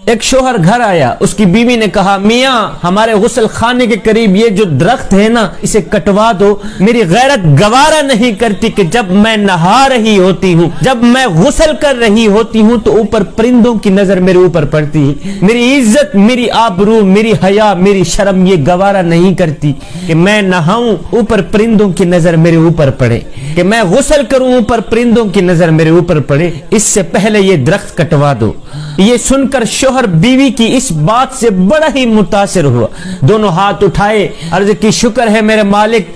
ایک شوہر گھر آیا، اس کی بیوی نے کہا میاں ہمارے غسل خانے کے قریب یہ جو درخت ہے نا اسے کٹوا دو، میری غیرت گوارا نہیں کرتی کہ جب میں نہا رہی ہوتی ہوں، جب میں غسل کر رہی ہوتی ہوں تو اوپر پرندوں کی نظر میرے اوپر پڑتی ہے، میری عزت، میری آبرو، میری حیا، میری شرم یہ گوارا نہیں کرتی کہ میں نہاؤں اوپر پرندوں کی نظر میرے اوپر پڑے، کہ میں غسل کروں اوپر پرندوں کی نظر میرے اوپر پڑے، اس سے پہلے یہ درخت کٹوا دو۔ یہ سن کر شوہر بیوی کی اس بات سے بڑا ہی متاثر ہوا، دونوں ہاتھ اٹھائے، عرض کی شکر ہے میرے مالک،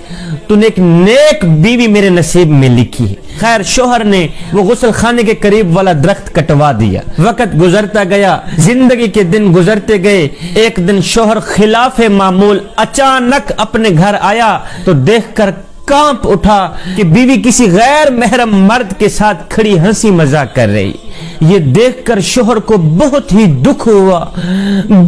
تو نے ایک نیک بیوی میرے نصیب میں لکھی ہے۔ خیر شوہر نے وہ غسل خانے کے قریب والا درخت کٹوا دیا، وقت گزرتا گیا، زندگی کے دن گزرتے گئے، ایک دن شوہر خلاف معمول اچانک اپنے گھر آیا تو دیکھ کر کانپ اٹھا کہ بیوی کسی غیر محرم مرد کے ساتھ کھڑی ہنسی مذاق کر رہی۔ یہ دیکھ کر شوہر کو بہت ہی دکھ ہوا،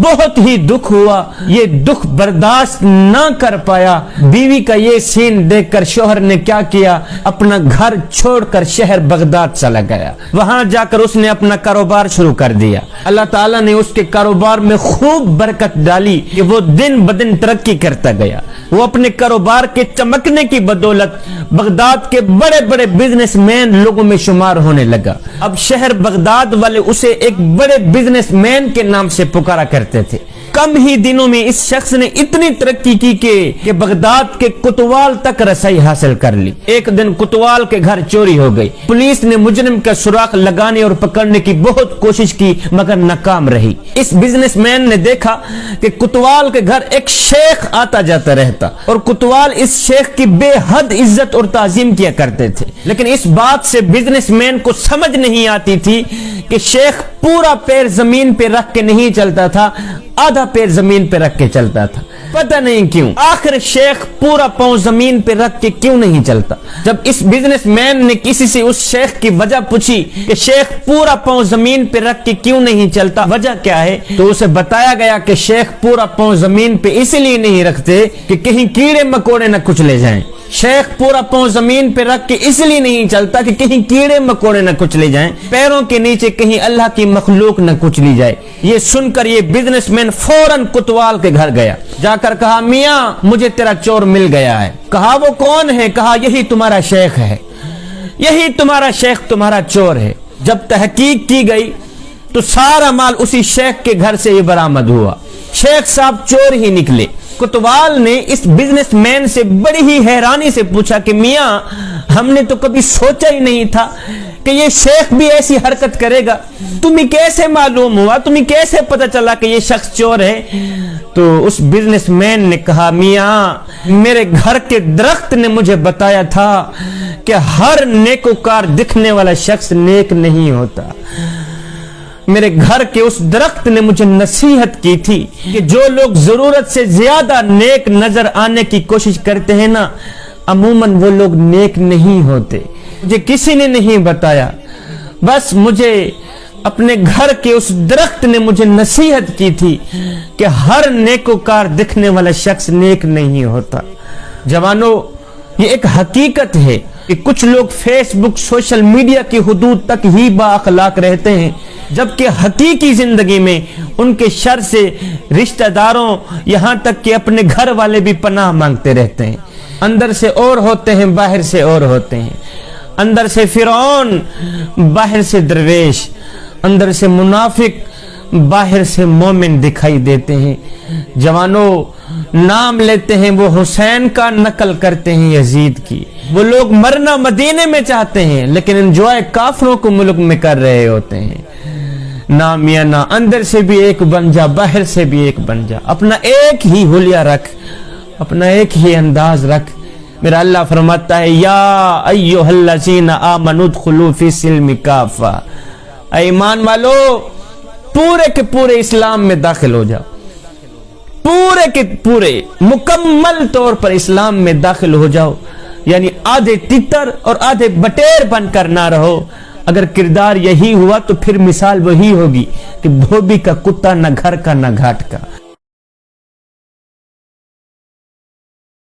بہت ہی دکھ ہوا، یہ دکھ برداشت نہ کر پایا۔ بیوی کا یہ سین دیکھ کر شوہر نے کیا کیا، اپنا گھر چھوڑ کر شہر بغداد چلا گیا، وہاں جا کر اس نے اپنا کاروبار شروع کر دیا۔ اللہ تعالیٰ نے اس کے کاروبار میں خوب برکت ڈالی کہ وہ دن بدن ترقی کرتا گیا۔ وہ اپنے کاروبار کے چمکنے کی بدولت بغداد کے بڑے بڑے بزنس مین لوگوں میں شمار ہونے لگا۔ اب شہر بغداد والے اسے ایک بڑے بزنس مین کے نام سے پکارا کرتے تھے۔ کم ہی دنوں میں اس شخص نے اتنی ترقی کی کہ بغداد کے کوتوال تک رسائی حاصل کر لی۔ ایک دن کوتوال کے گھر چوری ہو گئی، پولیس نے مجرم کا سراغ لگانے اور پکڑنے کی بہت کوشش کی مگر ناکام رہی۔ اس بزنس مین نے دیکھا کہ کوتوال کے گھر ایک شیخ آتا جاتا رہتا اور کوتوال اس شیخ کی بے حد عزت اور تعظیم کیا کرتے تھے، لیکن اس بات سے بزنس مین کو سمجھ نہیں آتی تھی کہ شیخ پورا پیر زمین پہ رکھ کے نہیں چلتا تھا، آدھا پیر زمین پہ رکھ کے چلتا تھا، پتہ نہیں کیوں۔ آخر شیخ پورا پاؤں زمین پہ رکھ کے کیوں نہیں چلتا؟ جب اس بزنس مین نے کسی سے اس شیخ کی وجہ پوچھی کہ شیخ پورا پاؤں زمین پہ رکھ کے کیوں نہیں چلتا، وجہ کیا ہے، تو اسے بتایا گیا کہ شیخ پورا پاؤں زمین پہ اس لیے نہیں رکھتے کہ کہیں کیڑے مکوڑے نہ کچلے جائیں۔ شیخ پورا پاؤں زمین پہ رکھ کے اس لیے نہیں چلتا کہ کہیں کیڑے مکوڑے نہ کچلے جائیں، پیروں کے نیچے کہیں اللہ کی مخلوق نہ کچلی جائے۔ یہ سن کر یہ بزنس مین فوراً کوتوال کے گھر گیا، جا کر کہا میاں مجھے تیرا چور مل گیا ہے۔ کہا وہ کون ہے؟ کہا یہی تمہارا شیخ ہے، یہی تمہارا شیخ تمہارا چور ہے۔ جب تحقیق کی گئی تو سارا مال اسی شیخ کے گھر سے یہ برآمد ہوا، شیخ صاحب چور ہی نکلے۔ کوتوال نے اس بزنس مین سے بڑی ہی حیرانی سے پوچھا کہ میاں ہم نے تو کبھی سوچا ہی نہیں تھا کہ یہ شیخ بھی ایسی حرکت کرے گا، تمہیں کیسے معلوم ہوا، تمہیں کیسے پتا چلا کہ یہ شخص چور ہے؟ تو اس بزنس مین نے کہا میاں میرے گھر کے درخت نے مجھے بتایا تھا کہ ہر نیکوکار دکھنے والا شخص نیک نہیں ہوتا۔ میرے گھر کے اس درخت نے مجھے نصیحت کی تھی کہ جو لوگ ضرورت سے زیادہ نیک نظر آنے کی کوشش کرتے ہیں نا، عموماً وہ لوگ نیک نہیں ہوتے۔ مجھے کسی نے نہیں بتایا، بس مجھے اپنے گھر کے اس درخت نے مجھے نصیحت کی تھی کہ ہر نیکوکار دکھنے والا شخص نیک نہیں ہوتا۔ جوانوں، یہ ایک حقیقت ہے کہ کچھ لوگ فیس بک، سوشل میڈیا کی حدود تک ہی با اخلاق رہتے ہیں، جبکہ حقیقی زندگی میں ان کے شر سے رشتہ داروں یہاں تک کہ اپنے گھر والے بھی پناہ مانگتے رہتے ہیں۔ اندر سے اور ہوتے ہیں، باہر سے اور ہوتے ہیں، اندر سے فرعون، باہر سے درویش، اندر سے منافق، باہر سے مومن دکھائی دیتے ہیں۔ جوانوں، نام لیتے ہیں وہ حسین کا، نقل کرتے ہیں یزید کی۔ وہ لوگ مرنا مدینے میں چاہتے ہیں لیکن انجوائے کافروں کو ملک میں کر رہے ہوتے ہیں۔ نا میاں نا، اندر سے بھی ایک بن جا، باہر سے بھی ایک بن جا، اپنا ایک ہی حلیہ رکھ، اپنا ایک ہی انداز رکھ۔ میرا اللہ فرماتا ہے یا ایھا الذین آمنوا ادخلوا فی السلم کافہ، اے ایمان والو پورے کے پورے اسلام میں داخل ہو جاؤ، پورے کے پورے مکمل طور پر اسلام میں داخل ہو جاؤ، یعنی آدھے تتر اور آدھے بٹیر بن کر نہ رہو۔ اگر کردار یہی ہوا تو پھر مثال وہی ہوگی کہ دھوبی کا کتا نہ گھر کا نہ گھاٹ کا۔